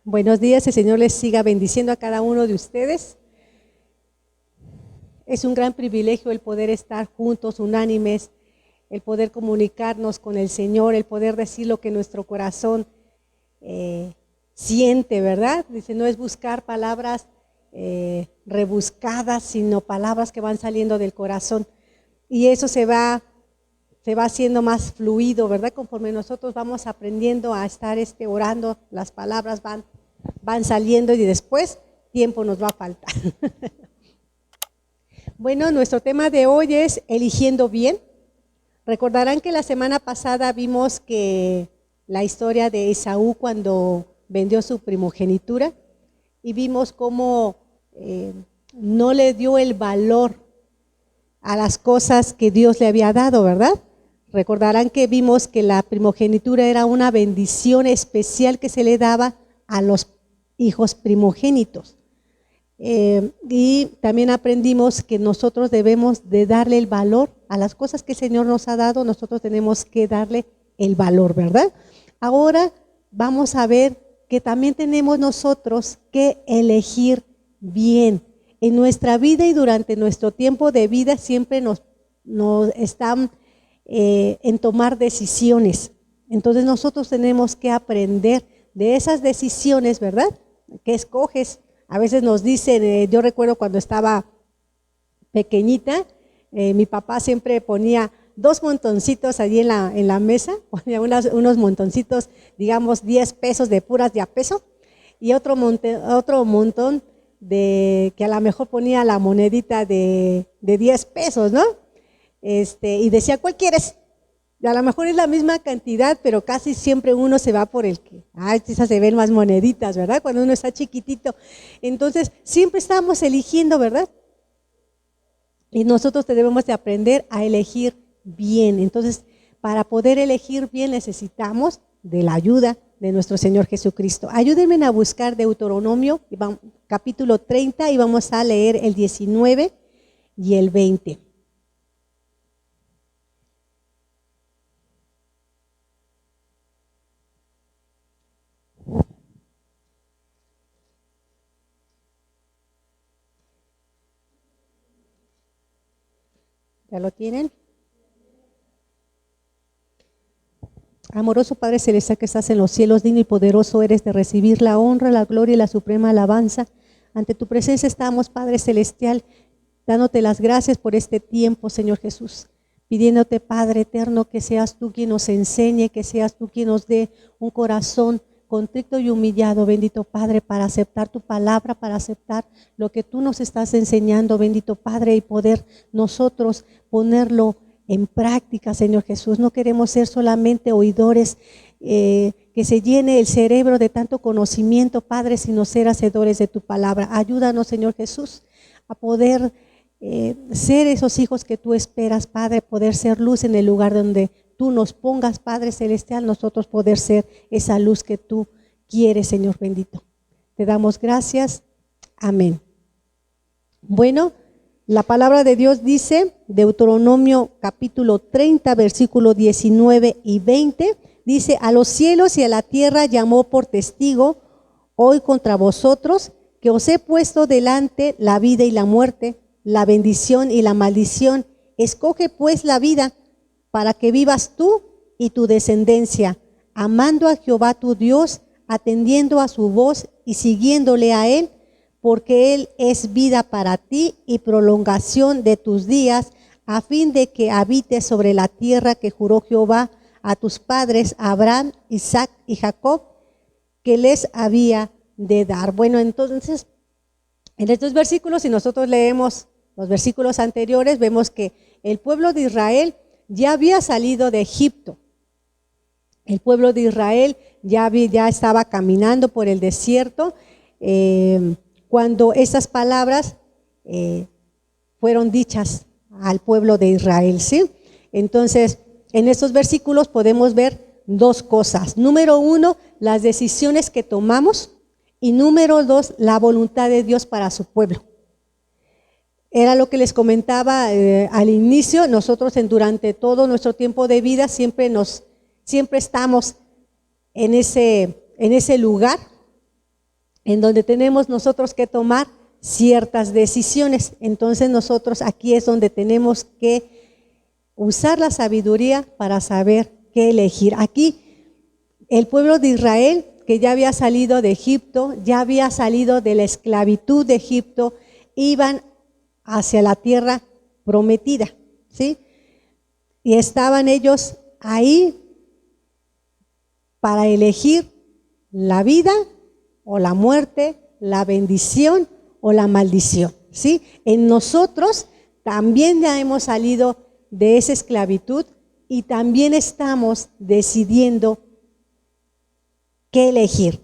Buenos días, el Señor les siga bendiciendo a cada uno de ustedes. Es un gran privilegio el poder estar juntos, unánimes, el poder comunicarnos con el Señor, el poder decir lo que nuestro corazón siente, ¿verdad? Dice, no es buscar palabras rebuscadas, sino palabras que van saliendo del corazón. Y eso se va haciendo más fluido, ¿verdad? Conforme nosotros vamos aprendiendo a estar orando, las palabras van saliendo y después tiempo nos va a faltar. Bueno, nuestro tema de hoy es eligiendo bien. Recordarán que la semana pasada vimos que la historia de Esaú cuando vendió su primogenitura y vimos cómo no le dio el valor a las cosas que Dios le había dado, ¿verdad? Recordarán que vimos que la primogenitura era una bendición especial que se le daba a los hijos primogénitos. Y también aprendimos que nosotros debemos de darle el valor a las cosas que el Señor nos ha dado, nosotros tenemos que darle el valor, ¿verdad? Ahora vamos a ver que también tenemos nosotros que elegir bien. En nuestra vida y durante nuestro tiempo de vida siempre nos están en tomar decisiones. Entonces nosotros tenemos que aprender de esas decisiones, ¿verdad? ¿Qué escoges? A veces nos dicen, yo recuerdo cuando estaba pequeñita, mi papá siempre ponía 2 montoncitos allí en la mesa, ponía unos montoncitos, digamos 10 pesos de puras de a peso, y otro montón de que a lo mejor ponía la monedita de 10 pesos, ¿no? Y decía, ¿cuál quieres? Y a lo mejor es la misma cantidad, pero casi siempre uno se va por el que, esas se ven más moneditas, ¿verdad? Cuando uno está chiquitito. Entonces, siempre estamos eligiendo, ¿verdad? Y nosotros debemos de aprender a elegir bien. Entonces, para poder elegir bien necesitamos de la ayuda de nuestro Señor Jesucristo. Ayúdenme a buscar Deuteronomio, capítulo 30, y vamos a leer el 19 y el 20. ¿Ya lo tienen? Amoroso Padre Celestial que estás en los cielos, digno y poderoso eres de recibir la honra, la gloria y la suprema alabanza. Ante tu presencia estamos, Padre Celestial, dándote las gracias por este tiempo, Señor Jesús. Pidiéndote, Padre eterno, que seas tú quien nos enseñe, que seas tú quien nos dé un corazón contrito y humillado, bendito Padre, para aceptar tu palabra, para aceptar lo que tú nos estás enseñando, bendito Padre, y poder nosotros ponerlo en práctica, Señor Jesús. No queremos ser solamente oidores, que se llene el cerebro de tanto conocimiento, Padre, sino ser hacedores de tu palabra. Ayúdanos, Señor Jesús, a poder ser esos hijos que tú esperas, Padre, poder ser luz en el lugar donde tú nos pongas, Padre Celestial, nosotros poder ser esa luz que tú quieres, Señor bendito. Te damos gracias. Amén. Bueno, la palabra de Dios dice, Deuteronomio capítulo 30, versículo 19 y 20, dice, a los cielos y a la tierra llamó por testigo hoy contra vosotros, que os he puesto delante la vida y la muerte, la bendición y la maldición. Escoge pues la vida, para que vivas tú y tu descendencia, amando a Jehová tu Dios, atendiendo a su voz y siguiéndole a Él, porque Él es vida para ti y prolongación de tus días, a fin de que habites sobre la tierra que juró Jehová a tus padres, Abraham, Isaac y Jacob, que les había de dar. Bueno, entonces, en estos versículos, si nosotros leemos los versículos anteriores, vemos que el pueblo de Israel ya había salido de Egipto. El pueblo de Israel ya estaba caminando por el desierto cuando esas palabras fueron dichas al pueblo de Israel, ¿sí? Entonces, en estos versículos podemos ver 2 cosas. Número 1, las decisiones que tomamos, y número 2, la voluntad de Dios para su pueblo. Era lo que les comentaba al inicio. Nosotros durante todo nuestro tiempo de vida siempre estamos en ese lugar en donde tenemos nosotros que tomar ciertas decisiones. Entonces nosotros aquí es donde tenemos que usar la sabiduría para saber qué elegir. Aquí el pueblo de Israel, que ya había salido de Egipto, ya había salido de la esclavitud de Egipto, iban hacia la tierra prometida, ¿sí? Y estaban ellos ahí para elegir la vida o la muerte, la bendición o la maldición, ¿sí? En nosotros también ya hemos salido de esa esclavitud y también estamos decidiendo qué elegir,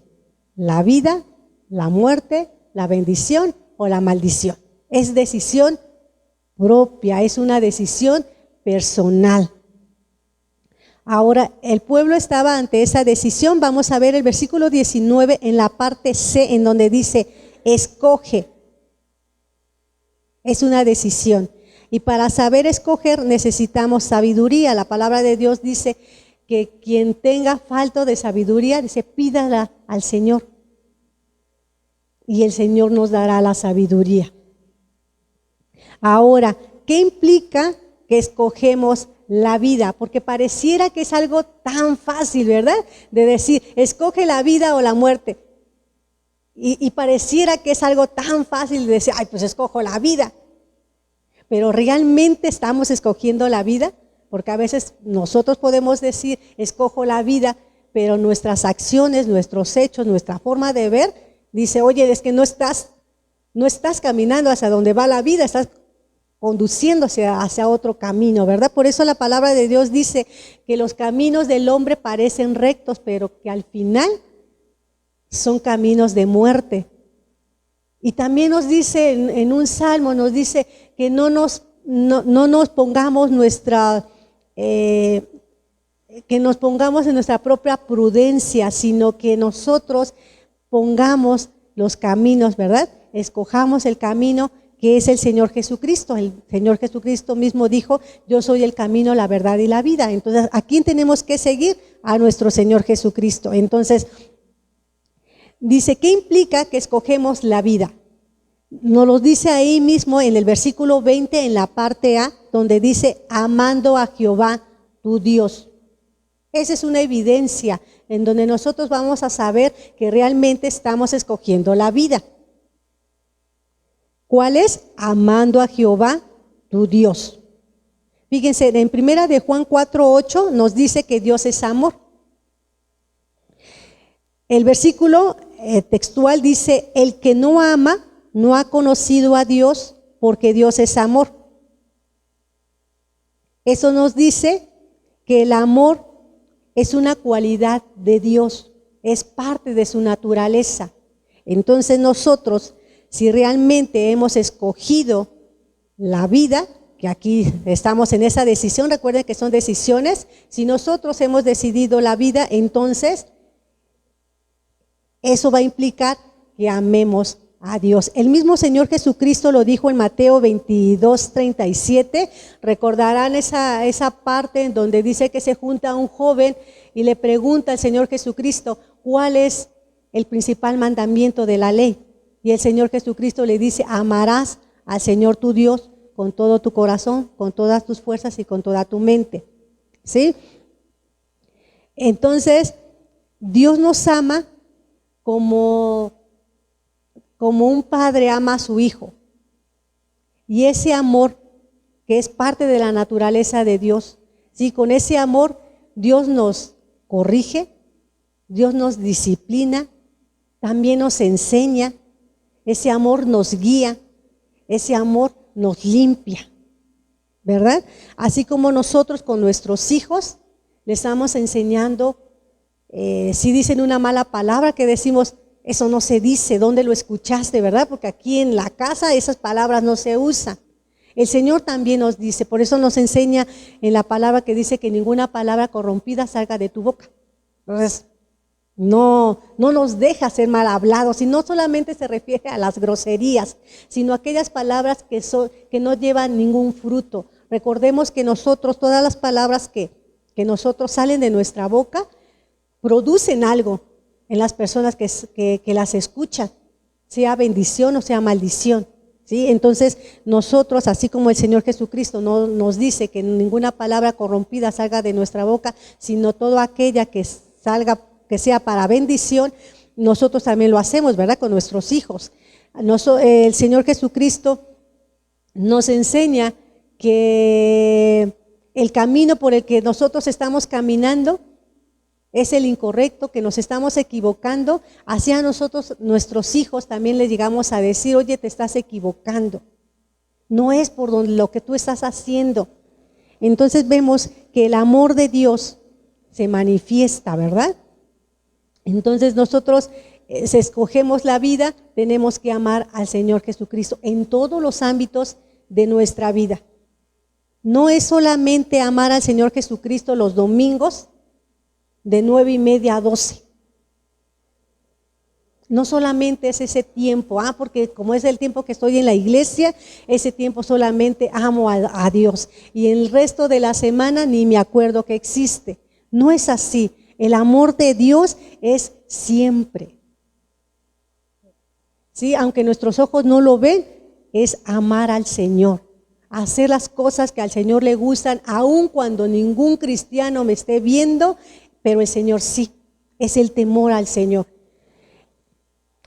la vida, la muerte, la bendición o la maldición. Es decisión propia, es una decisión personal. Ahora, el pueblo estaba ante esa decisión. Vamos a ver el versículo 19 en la parte C, en donde dice, escoge. Es una decisión. Y para saber escoger necesitamos sabiduría. La palabra de Dios dice que quien tenga falta de sabiduría, dice, pídala al Señor. Y el Señor nos dará la sabiduría. Ahora, ¿qué implica que escogemos la vida? Porque pareciera que es algo tan fácil, ¿verdad? De decir, escoge la vida o la muerte. Y pareciera que es algo tan fácil de decir, ay, pues escojo la vida. Pero ¿realmente estamos escogiendo la vida? Porque a veces nosotros podemos decir, escojo la vida, pero nuestras acciones, nuestros hechos, nuestra forma de ver, dice, oye, es que no estás caminando hacia donde va la vida, estás conduciéndose hacia otro camino, ¿verdad? Por eso la palabra de Dios dice que los caminos del hombre parecen rectos, pero que al final son caminos de muerte. Y también nos dice en un salmo, nos dice que no nos pongamos que nos pongamos en nuestra propia prudencia, sino que nosotros pongamos los caminos, ¿verdad? Escojamos el camino que es el Señor Jesucristo. El Señor Jesucristo mismo dijo, yo soy el camino, la verdad y la vida. Entonces, ¿a quién tenemos que seguir? A nuestro Señor Jesucristo. Entonces, dice, ¿qué implica que escogemos la vida? Nos lo dice ahí mismo en el versículo 20, en la parte A, donde dice, amando a Jehová tu Dios. Esa es una evidencia en donde nosotros vamos a saber que realmente estamos escogiendo la vida. ¿Cuál es? Amando a Jehová tu Dios. Fíjense, en primera de Juan 4:8 nos dice que Dios es amor. El versículo textual dice, el que no ama no ha conocido a Dios, porque Dios es amor. Eso nos dice que el amor es una cualidad de Dios, es parte de su naturaleza. Entonces nosotros, si realmente hemos escogido la vida, que aquí estamos en esa decisión, recuerden que son decisiones, si nosotros hemos decidido la vida, entonces eso va a implicar que amemos a Dios. El mismo Señor Jesucristo lo dijo en Mateo 22:37. Recordarán esa parte en donde dice que se junta un joven y le pregunta al Señor Jesucristo, ¿cuál es el principal mandamiento de la ley? Y el Señor Jesucristo le dice, amarás al Señor tu Dios con todo tu corazón, con todas tus fuerzas y con toda tu mente. ¿Sí? Entonces, Dios nos ama como un padre ama a su hijo. Y ese amor, que es parte de la naturaleza de Dios, ¿sí? Con ese amor, Dios nos corrige, Dios nos disciplina, también nos enseña, ese amor nos guía, ese amor nos limpia, ¿verdad? Así como nosotros con nuestros hijos les estamos enseñando, si dicen una mala palabra que decimos, eso no se dice, ¿dónde lo escuchaste, verdad? Porque aquí en la casa esas palabras no se usan. El Señor también nos dice, por eso nos enseña en la palabra que dice que ninguna palabra corrompida salga de tu boca. Entonces, no nos deja ser mal hablados, y no solamente se refiere a las groserías, sino a aquellas palabras que no llevan ningún fruto. Recordemos que nosotros, todas las palabras que nosotros salen de nuestra boca, producen algo. en las personas que las escuchan, sea bendición o sea maldición. ¿Sí? Entonces nosotros, así como el Señor Jesucristo no nos dice que ninguna palabra corrompida salga de nuestra boca, sino toda aquella que salga, que sea para bendición, nosotros también lo hacemos, ¿verdad? Con nuestros hijos. El Señor Jesucristo nos enseña que el camino por el que nosotros estamos caminando es el incorrecto, que nos estamos equivocando. Hacia nosotros, nuestros hijos, también les llegamos a decir, oye, te estás equivocando. No es por lo que tú estás haciendo. Entonces vemos que el amor de Dios se manifiesta, ¿verdad? Entonces nosotros, si escogemos la vida, tenemos que amar al Señor Jesucristo en todos los ámbitos de nuestra vida. No es solamente amar al Señor Jesucristo los domingos, de 9:30 a 12. No solamente es ese tiempo, porque como es el tiempo que estoy en la iglesia, ese tiempo solamente amo a Dios. Y el resto de la semana ni me acuerdo que existe. No es así. El amor de Dios es siempre. ¿Sí? Aunque nuestros ojos no lo ven, es amar al Señor. Hacer las cosas que al Señor le gustan, aun cuando ningún cristiano me esté viendo, pero el Señor sí, es el temor al Señor.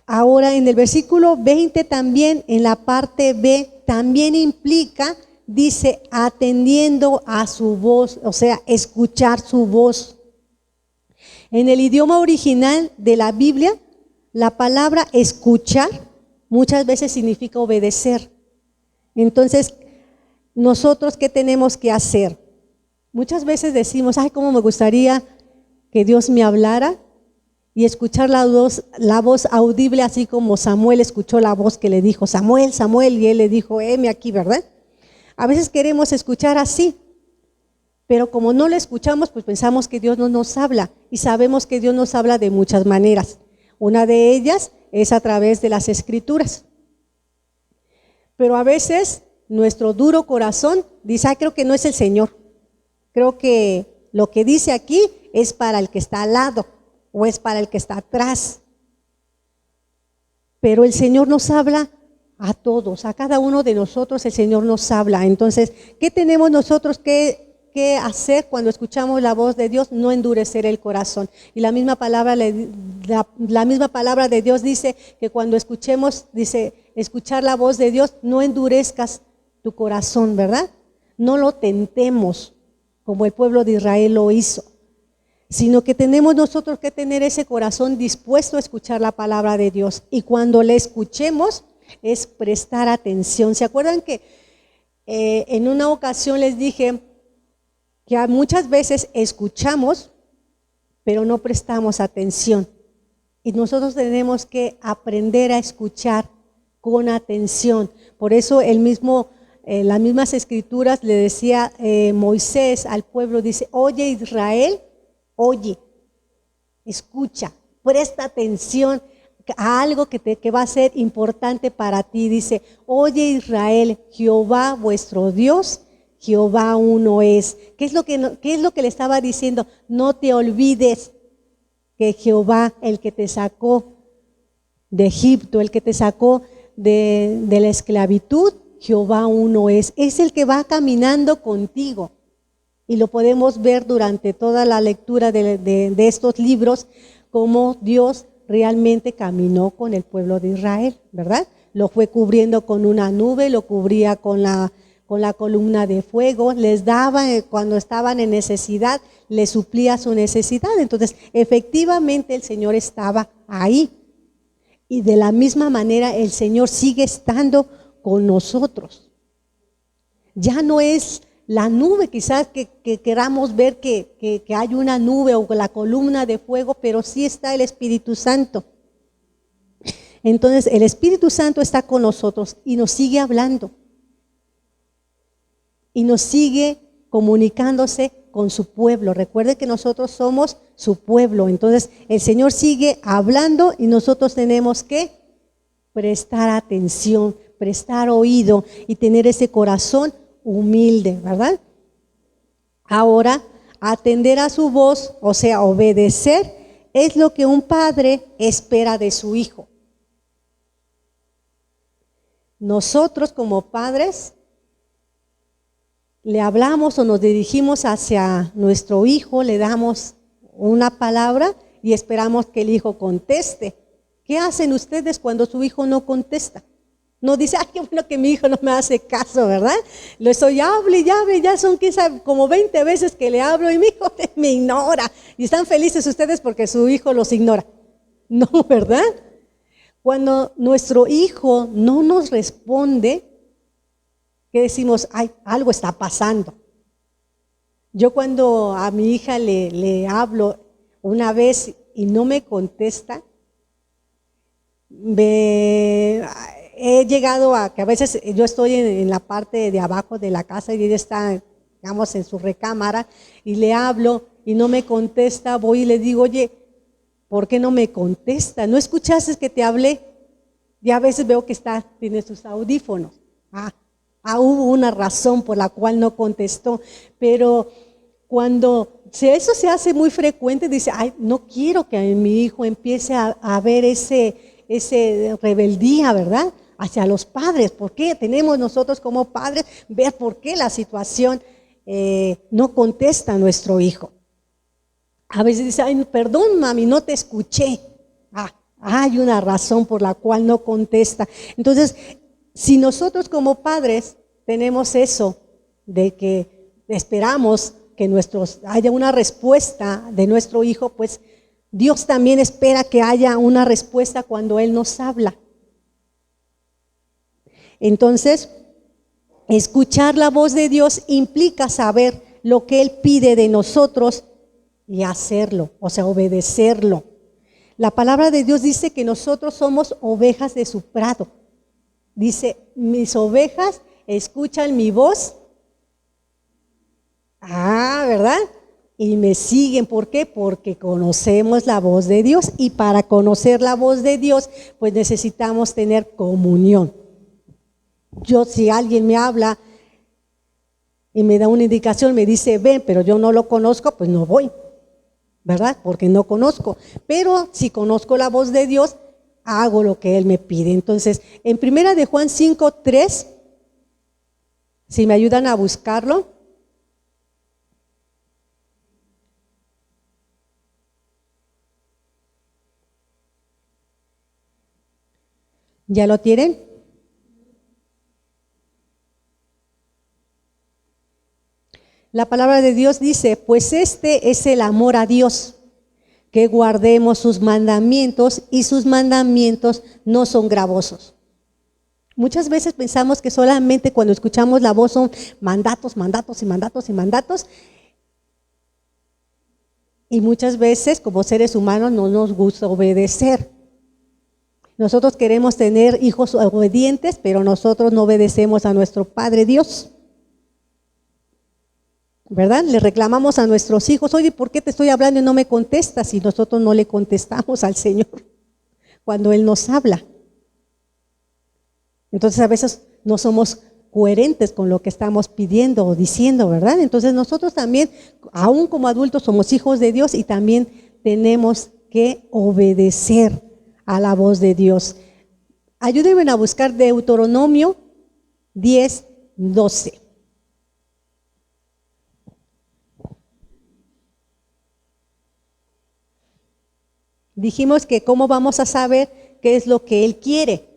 Ahora en el versículo 20 también, en la parte B, también implica, dice, atendiendo a su voz, o sea, escuchar su voz. En el idioma original de la Biblia, la palabra escuchar muchas veces significa obedecer. Entonces, nosotros, ¿qué tenemos que hacer? Muchas veces decimos, ay, cómo me gustaría que Dios me hablara y escuchar la voz audible, así como Samuel escuchó la voz que le dijo, Samuel, Samuel, y él le dijo, heme aquí, ¿verdad? A veces queremos escuchar así, pero como no le escuchamos, pues pensamos que Dios no nos habla, y sabemos que Dios nos habla de muchas maneras. Una de ellas es a través de las Escrituras. Pero a veces nuestro duro corazón dice, creo que no es el Señor, creo que lo que dice aquí es para el que está al lado o es para el que está atrás. Pero el Señor nos habla a todos, a cada uno de nosotros el Señor nos habla. Entonces, ¿qué tenemos nosotros que hacer cuando escuchamos la voz de Dios? No endurecer el corazón. Y la misma palabra de Dios dice que cuando escuchemos, dice, escuchar la voz de Dios, no endurezcas tu corazón, ¿verdad? No lo tentemos como el pueblo de Israel lo hizo, sino que tenemos nosotros que tener ese corazón dispuesto a escuchar la palabra de Dios. Y cuando la escuchemos, es prestar atención. ¿Se acuerdan que en una ocasión les dije que muchas veces escuchamos, pero no prestamos atención? Y nosotros tenemos que aprender a escuchar con atención. Por eso las mismas escrituras le decía Moisés al pueblo, dice, oye Israel, oye, escucha, presta atención a algo que va a ser importante para ti. Dice, oye Israel, Jehová vuestro Dios, Jehová uno es. ¿Qué es lo que le estaba diciendo? No te olvides que Jehová, el que te sacó de Egipto, el que te sacó de la esclavitud, Jehová uno es el que va caminando contigo. Y lo podemos ver durante toda la lectura de estos libros, cómo Dios realmente caminó con el pueblo de Israel, ¿verdad? Lo fue cubriendo con una nube, lo cubría con la columna de fuego, les daba cuando estaban en necesidad, les suplía su necesidad. Entonces, efectivamente el Señor estaba ahí. Y de la misma manera el Señor sigue estando con nosotros. Ya no es la nube, quizás que queramos ver que hay una nube o la columna de fuego, pero sí está el Espíritu Santo. Entonces el Espíritu Santo está con nosotros y nos sigue hablando. Y nos sigue comunicándose con su pueblo. Recuerde que nosotros somos su pueblo. Entonces el Señor sigue hablando y nosotros tenemos que prestar atención, prestar oído y tener ese corazón humilde, ¿verdad? Ahora, atender a su voz, o sea, obedecer, es lo que un padre espera de su hijo. Nosotros como padres le hablamos o nos dirigimos hacia nuestro hijo, le damos una palabra y esperamos que el hijo conteste. ¿Qué hacen ustedes cuando su hijo no contesta? No dice, ay, qué bueno que mi hijo no me hace caso, ¿verdad? Lo estoy, hable, ya son quizá como 20 veces que le hablo y mi hijo me ignora. Y están felices ustedes porque su hijo los ignora. No, ¿verdad? Cuando nuestro hijo no nos responde, ¿qué decimos? Ay, algo está pasando. Yo cuando a mi hija le hablo una vez y no me contesta, he llegado a que a veces yo estoy en la parte de abajo de la casa y ella está, digamos, en su recámara y le hablo y no me contesta, voy y le digo, oye, ¿por qué no me contesta? ¿No escuchaste que te hablé? Y a veces veo que tiene sus audífonos. Hubo una razón por la cual no contestó, pero si eso se hace muy frecuente, dice, ay, no quiero que mi hijo empiece a ver ese rebeldía, ¿verdad? Hacia los padres. ¿Por qué tenemos nosotros como padres ver por qué la situación no contesta a nuestro hijo? A veces dice, ay, perdón, mami, no te escuché. Hay una razón por la cual no contesta. Entonces, si nosotros como padres tenemos eso de que esperamos que haya una respuesta de nuestro hijo, pues Dios también espera que haya una respuesta cuando Él nos habla. Entonces, escuchar la voz de Dios implica saber lo que Él pide de nosotros y hacerlo, o sea, obedecerlo. La palabra de Dios dice que nosotros somos ovejas de su prado. Dice, mis ovejas escuchan mi voz. ¿Verdad? Y me siguen. ¿Por qué? Porque conocemos la voz de Dios. Y para conocer la voz de Dios, pues necesitamos tener comunión. Si alguien me habla y me da una indicación, me dice, ven, pero yo no lo conozco, pues no voy. ¿Verdad? Porque no conozco. Pero si conozco la voz de Dios, hago lo que Él me pide. Entonces, en 1 de Juan 5:3, si me ayudan a buscarlo. ¿Ya lo tienen? La palabra de Dios dice, pues este es el amor a Dios, que guardemos sus mandamientos y sus mandamientos no son gravosos. Muchas veces pensamos que solamente cuando escuchamos la voz son mandatos, mandatos y mandatos y mandatos. Y muchas veces como seres humanos no nos gusta obedecer. Nosotros queremos tener hijos obedientes, pero nosotros no obedecemos a nuestro Padre Dios. ¿Verdad? Le reclamamos a nuestros hijos, oye, ¿por qué te estoy hablando y no me contestas? Y nosotros no le contestamos al Señor cuando Él nos habla. Entonces a veces no somos coherentes con lo que estamos pidiendo o diciendo, ¿verdad? Entonces nosotros también, aún como adultos, somos hijos de Dios y también tenemos que obedecer a la voz de Dios. Ayúdenme a buscar Deuteronomio 10:12. Dijimos que cómo vamos a saber qué es lo que Él quiere,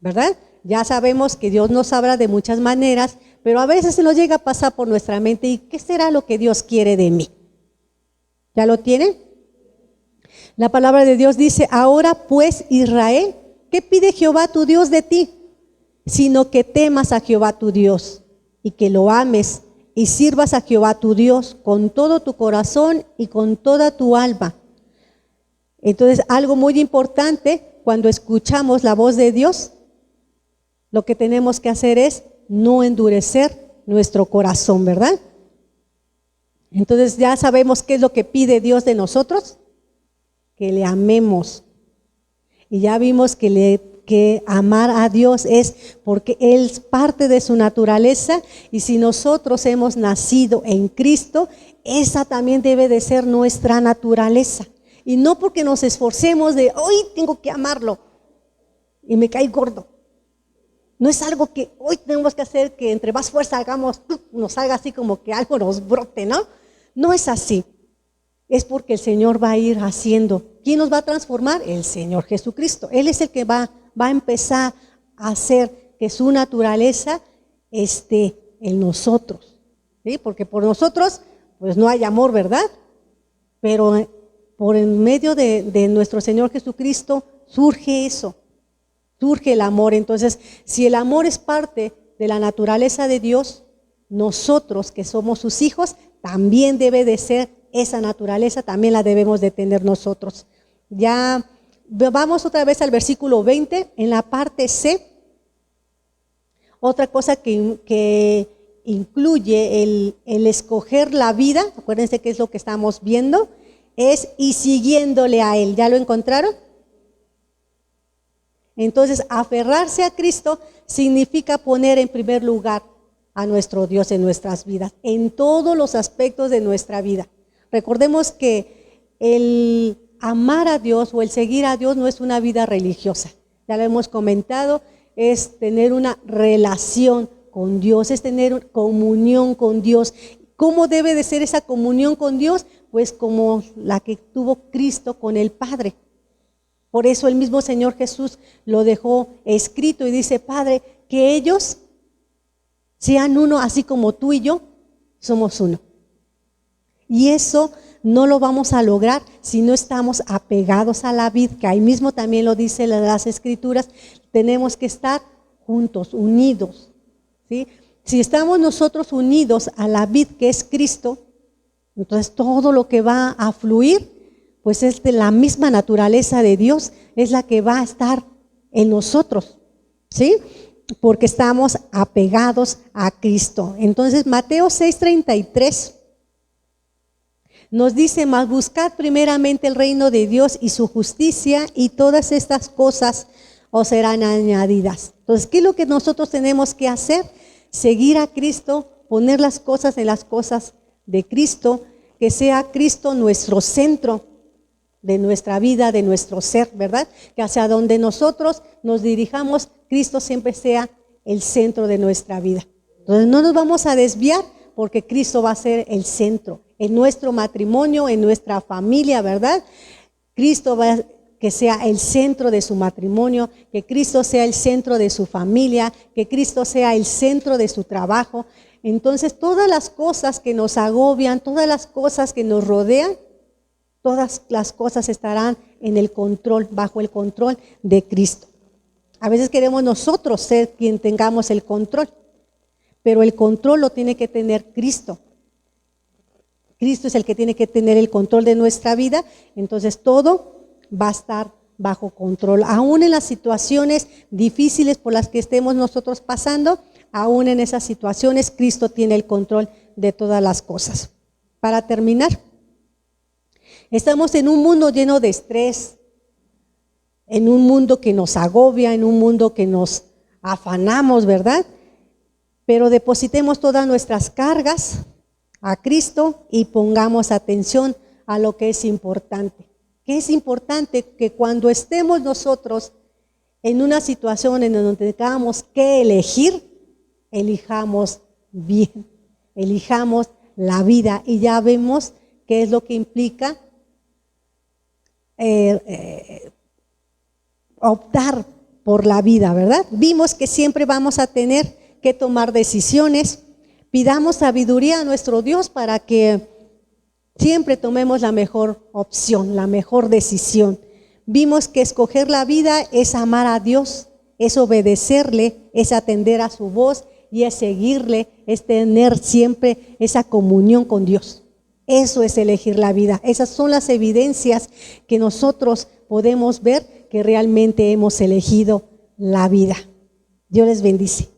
¿verdad? Ya sabemos que Dios nos habla de muchas maneras, pero a veces se nos llega a pasar por nuestra mente, ¿y qué será lo que Dios quiere de mí? ¿Ya lo tienen? La palabra de Dios dice, ahora pues Israel, ¿qué pide Jehová tu Dios de ti? Sino que temas a Jehová tu Dios y que lo ames y sirvas a Jehová tu Dios con todo tu corazón y con toda tu alma. Entonces, algo muy importante, cuando escuchamos la voz de Dios, lo que tenemos que hacer es no endurecer nuestro corazón, ¿verdad? Entonces, ya sabemos qué es lo que pide Dios de nosotros, que le amemos. Y ya vimos que amar a Dios es porque Él es parte de su naturaleza, y si nosotros hemos nacido en Cristo, esa también debe de ser nuestra naturaleza. y no porque nos esforcemos de hoy tengo que amarlo y me cae gordo. No es algo que hoy tenemos que hacer, que entre más fuerza hagamos, nos salga así como que algo nos brote, ¿no? No es así. Es porque el Señor va a ir haciendo. ¿Quién nos va a transformar? El Señor Jesucristo. Él es el que va a empezar a hacer que su naturaleza esté en nosotros. ¿Sí? Porque por nosotros, pues no hay amor, ¿verdad? Pero por en medio de nuestro Señor Jesucristo surge eso. Surge el amor. Entonces, si el amor es parte de la naturaleza de Dios, nosotros que somos sus hijos, también debe de ser esa naturaleza, también la debemos de tener nosotros. Ya vamos otra vez al versículo 20, en la parte C. Otra cosa que incluye el escoger la vida, acuérdense que es lo que estamos viendo, es y siguiéndole a Él. ¿Ya lo encontraron? Entonces, aferrarse a Cristo significa poner en primer lugar a nuestro Dios en nuestras vidas, en todos los aspectos de nuestra vida. Recordemos que el amar a Dios o el seguir a Dios no es una vida religiosa. Ya lo hemos comentado, es tener una relación con Dios, es tener comunión con Dios. ¿Cómo debe de ser esa comunión con Dios? Pues como la que tuvo Cristo con el Padre. Por eso el mismo Señor Jesús lo dejó escrito y dice, Padre, que ellos sean uno, así como tú y yo somos uno. Y eso no lo vamos a lograr si no estamos apegados a la vid, que ahí mismo también lo dice las Escrituras, tenemos que estar juntos, unidos, ¿sí? Si estamos nosotros unidos a la vid que es Cristo, entonces todo lo que va a fluir pues es de la misma naturaleza de Dios, es la que va a estar en nosotros, ¿sí? Porque estamos apegados a Cristo. Entonces, Mateo 6:33 nos dice, mas buscad primeramente el reino de Dios y su justicia, y todas estas cosas os serán añadidas. Entonces, ¿qué es lo que nosotros tenemos que hacer? Seguir a Cristo, poner las cosas en las cosas de Cristo, que sea Cristo nuestro centro de nuestra vida, de nuestro ser, ¿verdad? Que hacia donde nosotros nos dirijamos, Cristo siempre sea el centro de nuestra vida. Entonces no nos vamos a desviar porque Cristo va a ser el centro. En nuestro matrimonio, en nuestra familia, ¿verdad? Cristo va a que sea el centro de su matrimonio, que Cristo sea el centro de su familia, que Cristo sea el centro de su trabajo. Entonces todas las cosas que nos agobian, todas las cosas que nos rodean, todas las cosas estarán en el control, bajo el control de Cristo. A veces queremos nosotros ser quien tengamos el control, pero el control lo tiene que tener Cristo. Cristo es el que tiene que tener el control de nuestra vida, entonces todo va a estar bajo control. Aún en las situaciones difíciles por las que estemos nosotros pasando, aún en esas situaciones Cristo tiene el control de todas las cosas. Para terminar, estamos en un mundo lleno de estrés, en un mundo que nos agobia, en un mundo que nos afanamos, ¿verdad? Pero depositemos todas nuestras cargas a Cristo y pongamos atención a lo que es importante. Que es importante que cuando estemos nosotros en una situación en donde tengamos que elegir, elijamos bien, elijamos la vida y ya vemos qué es lo que implica optar por la vida, ¿verdad? Vimos que siempre vamos a tener que tomar decisiones. Pidamos sabiduría a nuestro Dios para que siempre tomemos la mejor opción, la mejor decisión. Vimos que escoger la vida es amar a Dios, es obedecerle, es atender a su voz y es seguirle, es tener siempre esa comunión con Dios. Eso es elegir la vida. Esas son las evidencias que nosotros podemos ver que realmente hemos elegido la vida. Dios les bendice.